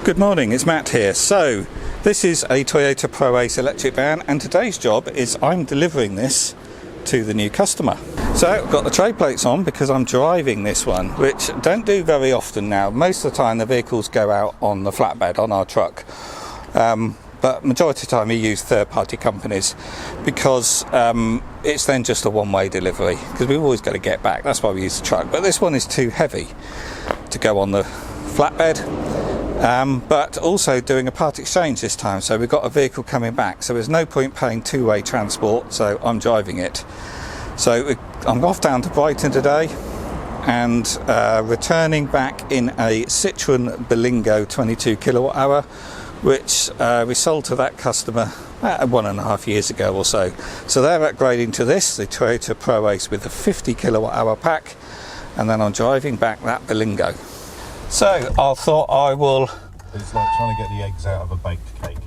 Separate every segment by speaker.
Speaker 1: Good morning, it's Matt here. So this is a Toyota Proace electric van, and today's job is I'm delivering this to the new customer. So I've got the tray plates on because I'm driving this one, which I don't do very often now. Most of the time the vehicles go out on the flatbed on our truck, but majority of the time we use third-party companies because it's then just a one-way delivery, because we've always got to get back. That's why we use the truck. But this one is too heavy to go on the flatbed. But also doing a part exchange this time, so we've got a vehicle coming back, so there's no point paying two-way transport, so I'm driving it. So I'm off down to Brighton today and returning back in a Citroen Berlingo 22 kilowatt hour, which we sold to that customer 1.5 years ago or so. So they're upgrading to this, the Toyota Proace with a 50 kilowatt hour pack, and then I'm driving back that Berlingo. So I thought I will...
Speaker 2: It's like trying to get the eggs out of a baked cake.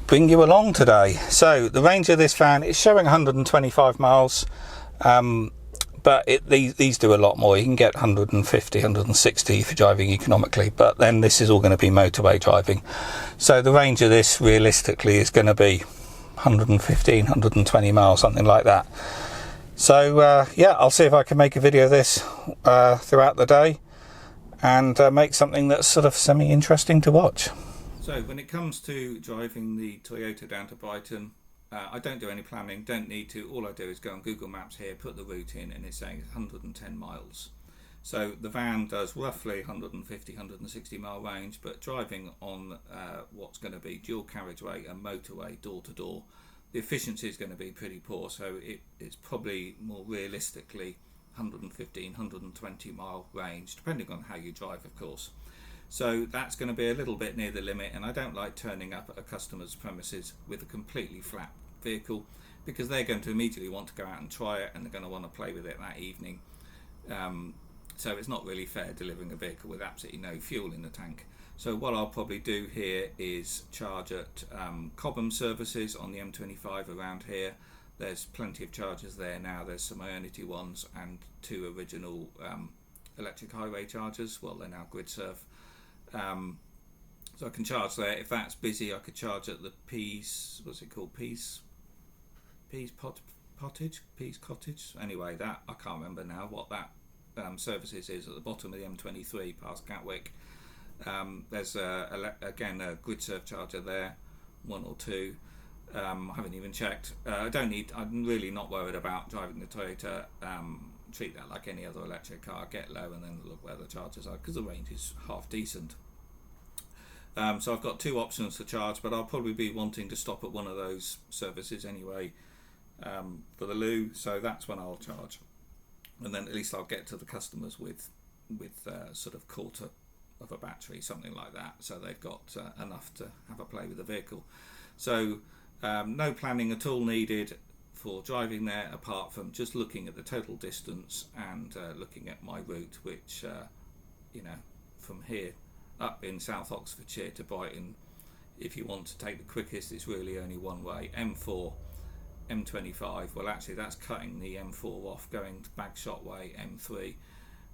Speaker 1: Bring you along today. So the range of this van is showing 125 miles, but these do a lot more. You can get 150, 160 if you're driving economically, but then this is all going to be motorway driving. So the range of this realistically is going to be 115, 120 miles, something like that. So yeah, I'll see if I can make a video of this throughout the day and make something that's sort of semi-interesting to watch. So when it comes to driving the Toyota down to Brighton, I don't do any planning, don't need to. All I do is go on Google Maps here, put the route in, and it's saying it's 110 miles. So the van does roughly 150, 160 mile range, but driving on what's going to be dual carriageway and motorway door to door, the efficiency is going to be pretty poor, so it's probably more realistically 115, 120 mile range, depending on how you drive, of course. So that's going to be a little bit near the limit, and I don't like turning up at a customer's premises with a completely flat vehicle, because they're going to immediately want to go out and try it, and they're going to want to play with it that evening. So it's not really fair delivering a vehicle with absolutely no fuel in the tank. So what I'll probably do here is charge at Cobham services on the M25 around here. There's plenty of chargers there now. There's some Ionity ones and two original electric highway chargers. Well, they're now GridServe. So I can charge there. If that's busy, I could charge at the Peas, what's it called? Peas Cottage? Anyway, that I can't remember now what that services is at the bottom of the M23 past Gatwick. There's again a GridServe charger there, one or two. I haven't even checked. I'm really not worried about driving the Toyota. Treat that like any other electric car. Get low and then look where the chargers are, because the range is half decent. So I've got two options to charge, but I'll probably be wanting to stop at one of those services anyway for the loo. So that's when I'll charge, and then at least I'll get to the customers with sort of quarter of a battery, something like that. So they've got enough to have a play with the vehicle. So no planning at all needed for driving there, apart from just looking at the total distance and looking at my route, which from here up in South Oxfordshire to Brighton, if you want to take the quickest, it's really only one way. M4, M25, well actually that's cutting the M4 off, going to Bagshot Way, M3.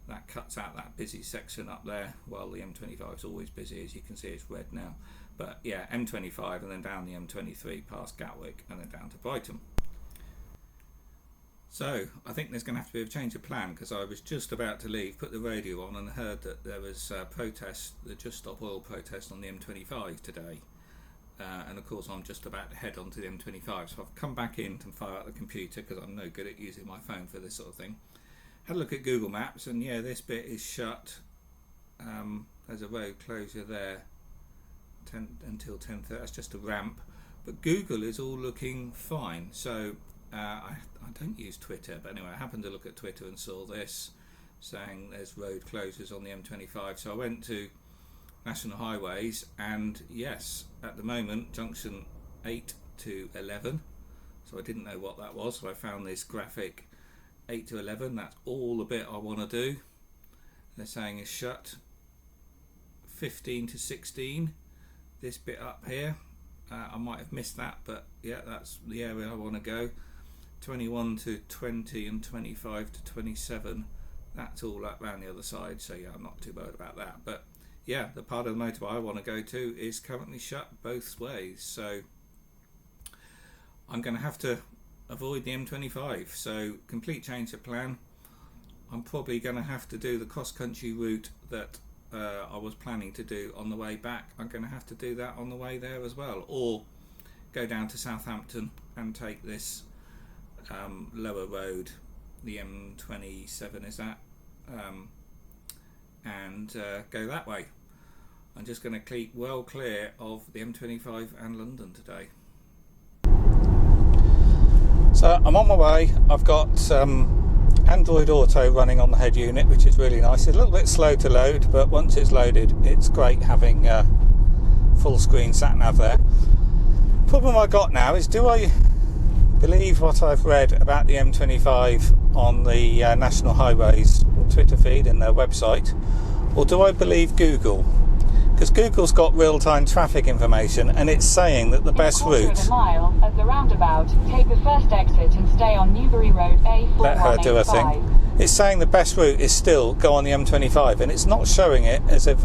Speaker 1: That cuts out that busy section up there. Well, the M25 is always busy, as you can see it's red now. But yeah, M25 and then down the M23 past Gatwick and then down to Brighton. So I think there's going to have to be a change of plan, because I was just about to leave, put the radio on and heard that there was a protest, the Just Stop Oil protest on the M25 today. And of course I'm just about to head onto the M25, so I've come back in to fire out the computer because I'm no good at using my phone for this sort of thing. Had a look at Google Maps, and yeah, this bit is shut. There's a road closure there until 10:30. That's just a ramp, but Google is all looking fine. So I don't use Twitter, but anyway, I happened to look at Twitter and saw this saying there's road closures on the M25. So I went to National Highways, and yes, at the moment junction 8 to 11. So I didn't know what that was, so I found this graphic. 8 to 11, that's all the bit I want to do. They're saying is shut. 15 to 16, this bit up here, I might have missed that, but yeah, that's the area I want to go. 21 to 20 and 25 to 27, that's all up around the other side, so yeah, I'm not too worried about that. But yeah, the part of the motorway I want to go to is currently shut both ways, so I'm going to have to avoid the M25. So complete change of plan. I'm probably going to have to do the cross-country route that I was planning to do on the way back. I'm going to have to do that on the way there as well, or go down to Southampton and take this lower road, the M27 is that, and go that way. I'm just going to keep well clear of the M25 and London today. So I'm on my way. I've got Android Auto running on the head unit, which is really nice. It's a little bit slow to load, but once it's loaded, it's great having full screen sat nav there. Problem I got now is, do I believe what I've read about the M25 on the National Highways Twitter feed and their website, or do I believe Google? Because Google's got real-time traffic information, and it's saying that the best route...
Speaker 3: In a mile at the roundabout, take the first exit and stay on Newbury Road A4185.
Speaker 1: Let her do her thing. It's saying the best route is still go on the M25, and it's not showing it as if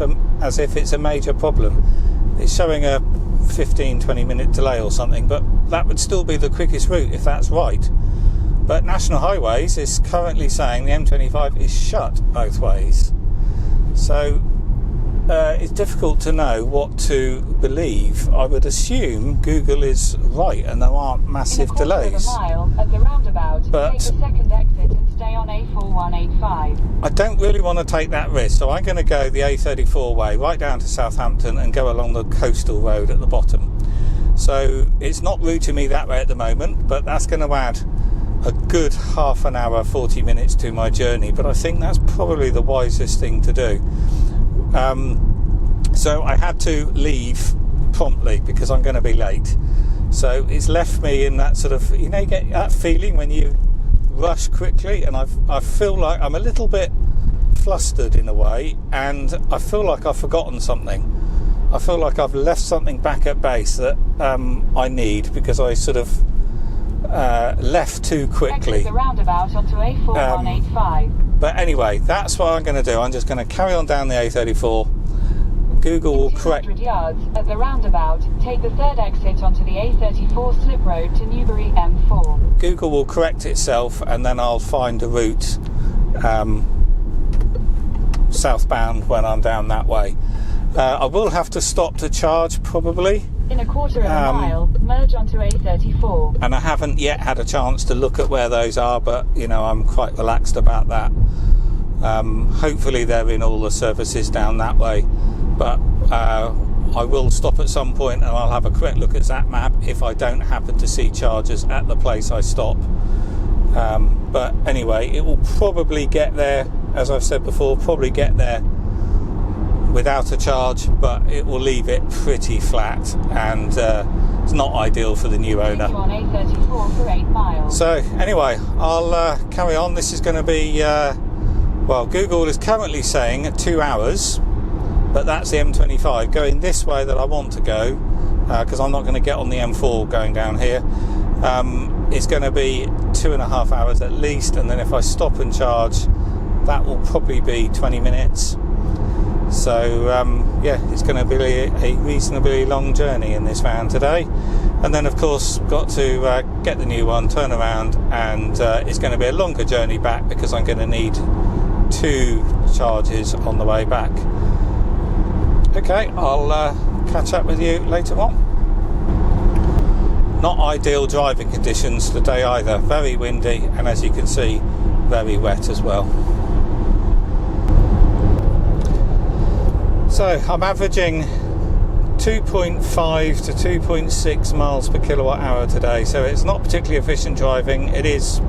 Speaker 1: it's a major problem. It's showing a 15-20 minute delay or something, but that would still be the quickest route if that's right. But National Highways is currently saying the M25 is shut both ways. So it's difficult to know what to believe. I would assume Google is right and there aren't massive delays.
Speaker 3: In a mile at the roundabout,
Speaker 1: but
Speaker 3: take the second exit and stay on A4185.
Speaker 1: I don't really want to take that risk, so I'm going to go the A34 way right down to Southampton and go along the coastal road at the bottom. So it's not routing me that way at the moment, but that's going to add a good half an hour, 40 minutes to my journey, but I think that's probably the wisest thing to do. So I had to leave promptly because I'm going to be late. So it's left me in that sort of, you know, you get that feeling when you rush quickly, and I feel like I'm a little bit flustered in a way, and I feel like I've forgotten something. I feel like I've left something back at base that I need, because I sort of left too quickly.
Speaker 3: Exit the roundabout onto A4185.
Speaker 1: But anyway, that's what I'm going to do. I'm just going to carry on down the A34. Google will correct...
Speaker 3: 200 yards at the roundabout, take the third exit onto the A34 slip road to Newbury M4.
Speaker 1: Google will correct itself, and then I'll find a route southbound when I'm down that way. I will have to stop to charge probably.
Speaker 3: In a quarter of a mile, merge onto A34.
Speaker 1: And I haven't yet had a chance to look at where those are, but you know, I'm quite relaxed about that. Hopefully they're in all the services down that way, but I will stop at some point and I'll have a quick look at that map if I don't happen to see chargers at the place I stop. But anyway, it will probably get there, as I've said before, probably get there without a charge, but it will leave it pretty flat, and it's not ideal for the new owner.
Speaker 3: On A34 for 8 miles.
Speaker 1: So anyway, I'll carry on. This is going to be well, Google is currently saying 2 hours, but that's the M25 going this way that I want to go, because I'm not going to get on the M4 going down here. It's going to be 2.5 hours at least, and then if I stop and charge, that will probably be 20 minutes. So yeah, it's going to be a reasonably long journey in this van today, and then of course got to get the new one, turn around, and it's going to be a longer journey back because I'm going to need 2 charges on the way back. Okay, I'll catch up with you later on. Not ideal driving conditions today either, very windy, and as you can see, very wet as well. So I'm averaging 2.5 to 2.6 miles per kilowatt hour today, so it's not particularly efficient driving. It is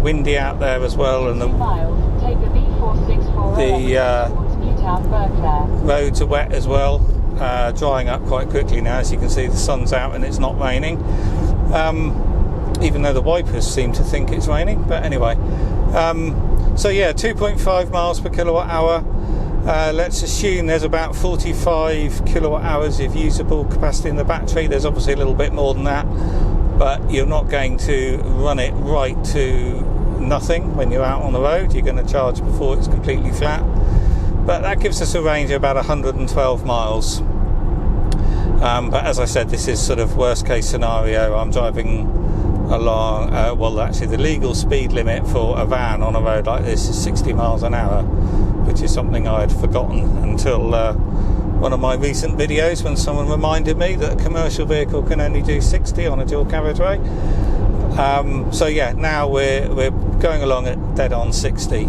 Speaker 1: windy out there as well, and the roads are wet as well, drying up quite quickly now. As you can see, the sun's out and it's not raining, even though the wipers seem to think it's raining. But anyway, so yeah, 2.5 miles per kilowatt hour. Let's assume there's about 45 kilowatt hours of usable capacity in the battery. There's obviously a little bit more than that, but you're not going to run it right to nothing when you're out on the road. You're going to charge before it's completely flat. but that gives us a range of about 112 miles. But as I said, this is sort of worst case scenario. I'm driving along, well actually the legal speed limit for a van on a road like this is 60 miles an hour, which is something I had forgotten until one of my recent videos when someone reminded me that a commercial vehicle can only do 60 on a dual carriageway. So yeah, now we're going along at dead on 60.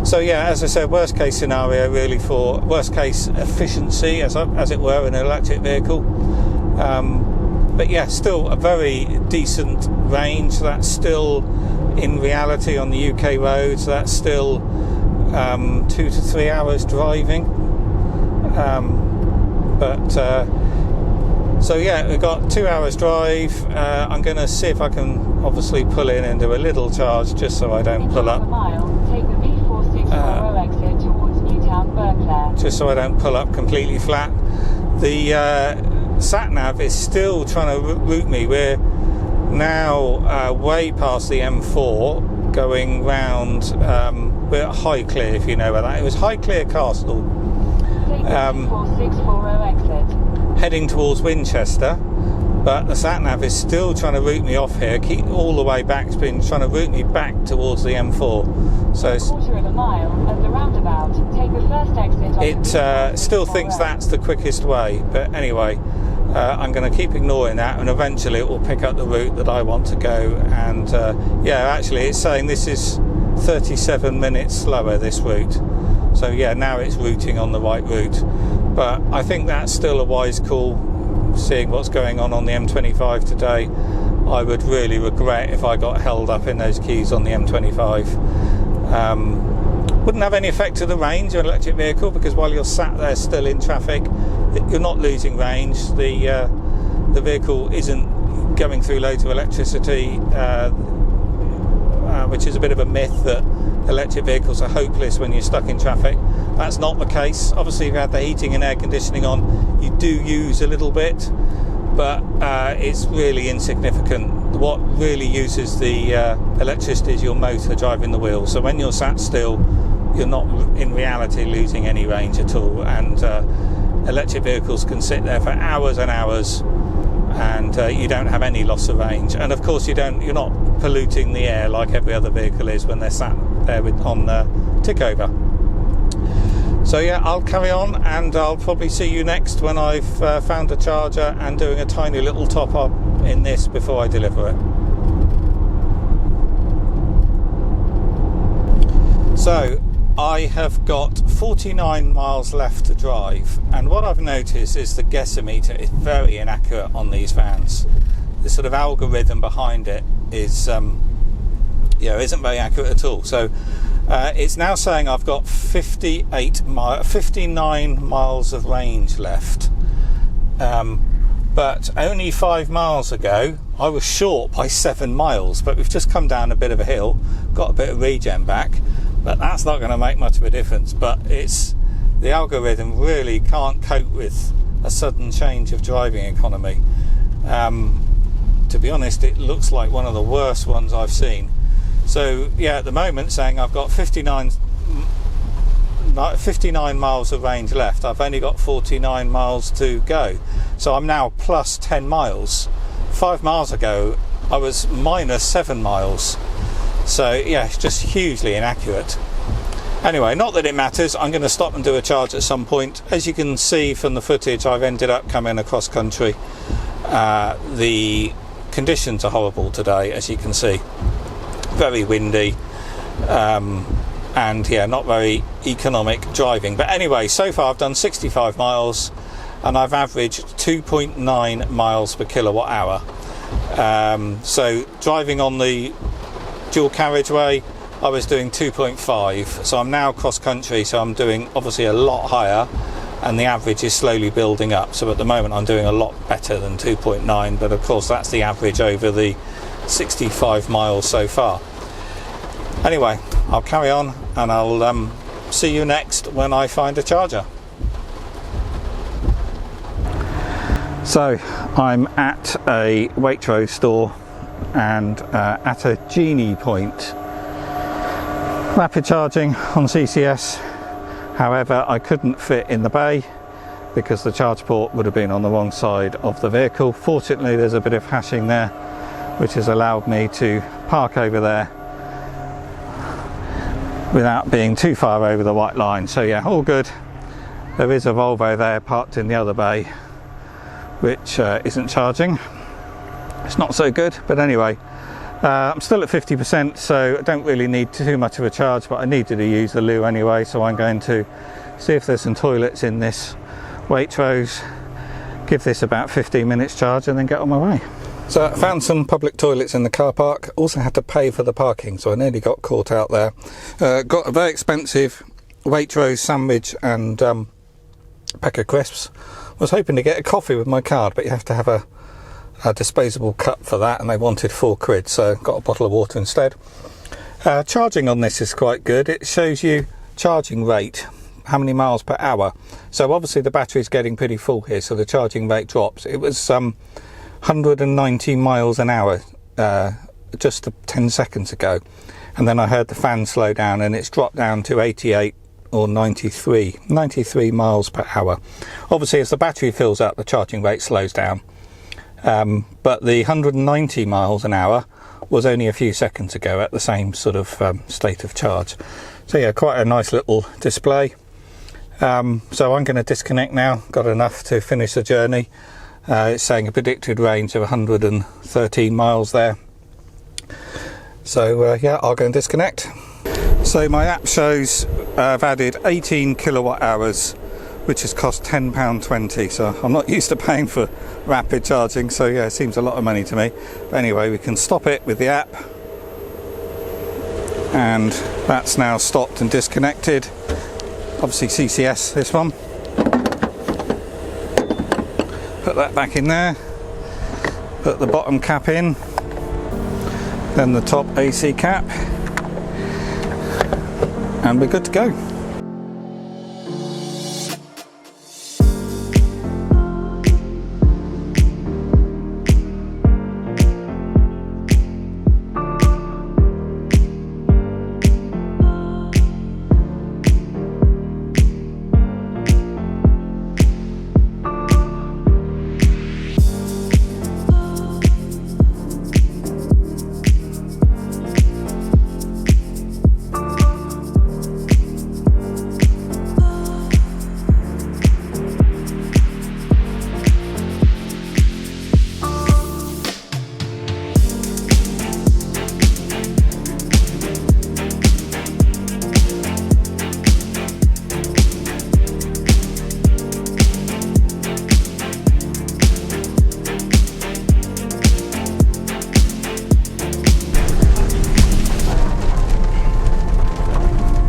Speaker 1: So yeah, as I said, worst case scenario really for worst case efficiency, as it were, in an electric vehicle. But yeah, still a very decent range. That's still, in reality, on the UK roads, that's still 2 to 3 hours driving. So yeah, we've got 2 hours drive. I'm going to see if I can obviously pull in and do a little charge just so I don't pull up. Just so I don't pull up completely flat. The sat nav is still trying to route me. We're now way past the M4, going round. We're at Highclere, if you know where that is. It was Highclere Castle. Heading towards Winchester, but the sat nav is still trying to route me off here. Keep all the way back. It's been trying to route me back towards the M4. So it's,
Speaker 3: quarter of a mile at the roundabout. Take the first exit.
Speaker 1: It still thinks that's the quickest way, but anyway, I'm going to keep ignoring that, and eventually it will pick up the route that I want to go. And yeah, actually, it's saying this is 37 minutes slower, this route. So yeah, now it's routing on the right route. But I think that's still a wise call, seeing what's going on the M25 today. I would really regret if I got held up in those queues on the M25. Wouldn't have any effect to the range of an electric vehicle, because while you're sat there still in traffic, you're not losing range. The vehicle isn't going through loads of electricity, which is a bit of a myth that electric vehicles are hopeless when you're stuck in traffic. That's not the case. Obviously, if you have the heating and air conditioning on, you do use a little bit, but it's really insignificant. What really uses the electricity is your motor driving the wheel. So when you're sat still, you're not in reality losing any range at all. And electric vehicles can sit there for hours and hours, and you don't have any loss of range. And of course, you're not polluting the air like every other vehicle is when they're sat there on tick over. So yeah, I'll carry on, and I'll probably see you next when I've found a charger and doing a tiny little top up in this before I deliver it. So I have got 49 miles left to drive, and what I've noticed is the guessometer is very inaccurate on these vans. The sort of algorithm behind it is isn't very accurate at all. So it's now saying I've got 59 miles of range left, but only 5 miles ago I was short by 7 miles, but we've just come down a bit of a hill, got a bit of regen back, but that's not going to make much of a difference. But the algorithm really can't cope with a sudden change of driving economy. To be honest, it looks like one of the worst ones I've seen. So yeah, at the moment saying I've got 59 miles of range left. I've only got 49 miles to go, so I'm now plus 10 miles. 5 miles ago I was minus 7 miles. So yeah, it's just hugely inaccurate. Anyway, not that it matters. I'm going to stop and do a charge at some point. As you can see from the footage, I've ended up coming across country. The conditions are horrible today, as you can see. Very windy, and yeah, not very economic driving. But anyway, so far I've done 65 miles and I've averaged 2.9 miles per kilowatt hour. So driving on the dual carriageway, I was doing 2.5. So I'm now cross country, so I'm doing obviously a lot higher, and the average is slowly building up. So at the moment I'm doing a lot better than 2.9, but of course that's the average over the 65 miles so far. Anyway, I'll carry on, and I'll see you next when I find a charger. So I'm at a Waitrose store and at a Genie point. Rapid charging on CCS, however I couldn't fit in the bay because the charge port would have been on the wrong side of the vehicle. Fortunately there's a bit of hashing there which has allowed me to park over there without being too far over the white line. So yeah, all good. There is a Volvo there parked in the other bay which isn't charging. It's not so good, but anyway, I'm still at 50%, so I don't really need too much of a charge, but I needed to use the loo anyway, so I'm going to see if there's some toilets in this Waitrose, give this about 15 minutes charge and then get on my way. So I found some public toilets in the car park, also had to pay for the parking, so I nearly got caught out there. Got a very expensive Waitrose sandwich and pack of crisps. Was hoping to get a coffee with my card, but you have to have a disposable cup for that, and they wanted £4, so got a bottle of water instead. Charging on this is quite good. It shows you charging rate, how many miles per hour. So obviously the battery's getting pretty full here, so the charging rate drops. It was 190 miles an hour just 10 seconds ago, and then I heard the fan slow down and it's dropped down to 88 or 93 miles per hour. Obviously as the battery fills up, the charging rate slows down. But the 190 miles an hour was only a few seconds ago at the same sort of state of charge. So yeah, quite a nice little display. So I'm going to disconnect now. Got enough to finish the journey. It's saying a predicted range of 113 miles there. So yeah, I'll go and disconnect. So my app shows I've added 18 kilowatt hours, which has cost £10.20, so I'm not used to paying for rapid charging, so yeah, it seems a lot of money to me. But anyway, we can stop it with the app, and that's now stopped and disconnected. Obviously CCS, this one. Put that back in there, put the bottom cap in, then the top AC cap, and we're good to go.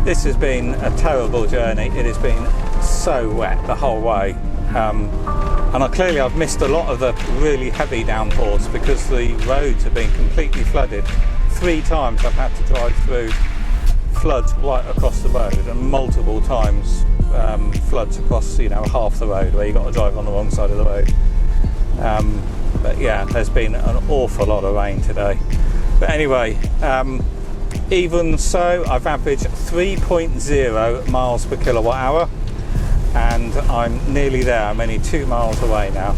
Speaker 1: This has been a terrible journey. It has been so wet the whole way, and I've missed a lot of the really heavy downpours because the roads have been completely flooded. 3 times I've had to drive through floods right across the road, and multiple times floods across, half the road where you got to drive on the wrong side of the road. But yeah, there's been an awful lot of rain today. But anyway, even so, I've averaged 3.0 miles per kilowatt hour, and I'm nearly there. I'm only 2 miles away now.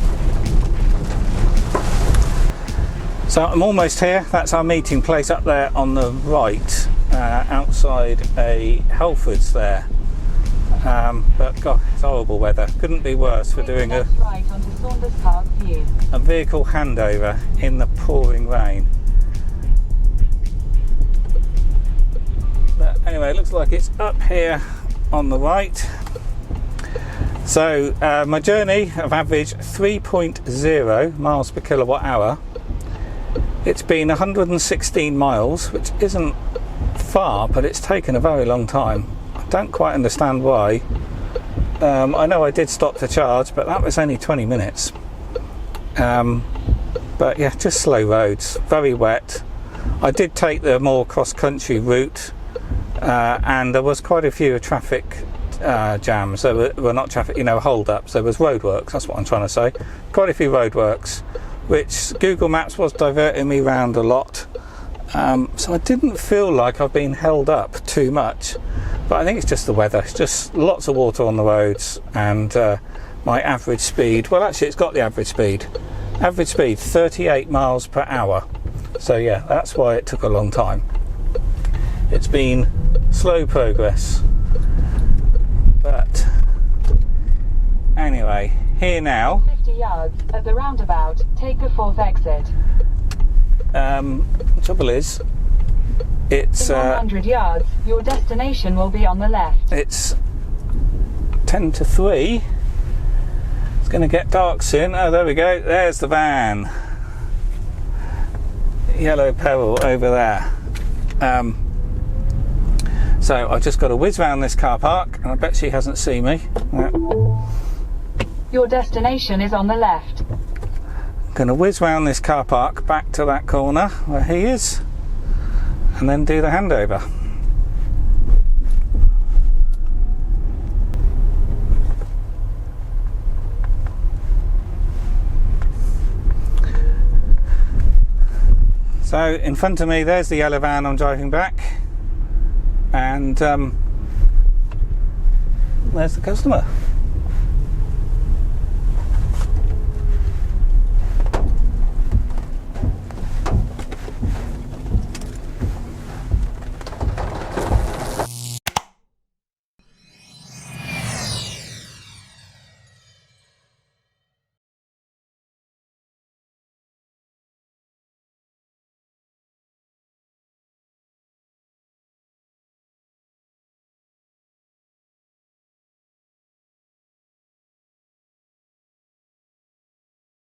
Speaker 1: So I'm almost here. That's our meeting place up there on the right, outside a Halfords there. But God, it's horrible weather. Couldn't be worse for doing a vehicle handover in the pouring rain. But anyway, it looks like it's up here on the right. So my journey, I've averaged 3.0 miles per kilowatt hour. It's been 116 miles, which isn't far, but it's taken a very long time. I don't quite understand why. I know I did stop to charge, but that was only 20 minutes. But yeah, just slow roads, very wet. I did take the more cross-country route, and there was quite a few traffic jams. There were not traffic, hold-ups. There was roadworks, that's what I'm trying to say. Quite a few roadworks, which Google Maps was diverting me around a lot. So I didn't feel like I've been held up too much, but I think it's just the weather. It's just lots of water on the roads, and my average speed, well actually it's got the average speed 38 miles per hour. So yeah, that's why it took a long time. It's been slow progress, but anyway, here now.
Speaker 3: 50 yards at the roundabout, take the 4th exit.
Speaker 1: Trouble is, it's
Speaker 3: in 100 yards, your destination will be on the left.
Speaker 1: It's 10 to 3. It's going to get dark soon. Oh, there we go. There's the van. Yellow Peril over there. So I've just got to whiz round this car park, and I bet she hasn't seen me.
Speaker 3: Your destination is on the left.
Speaker 1: I'm going to whiz round this car park back to that corner where he is, and then do the handover. So in front of me there's the yellow van I'm driving back, and there's the customer.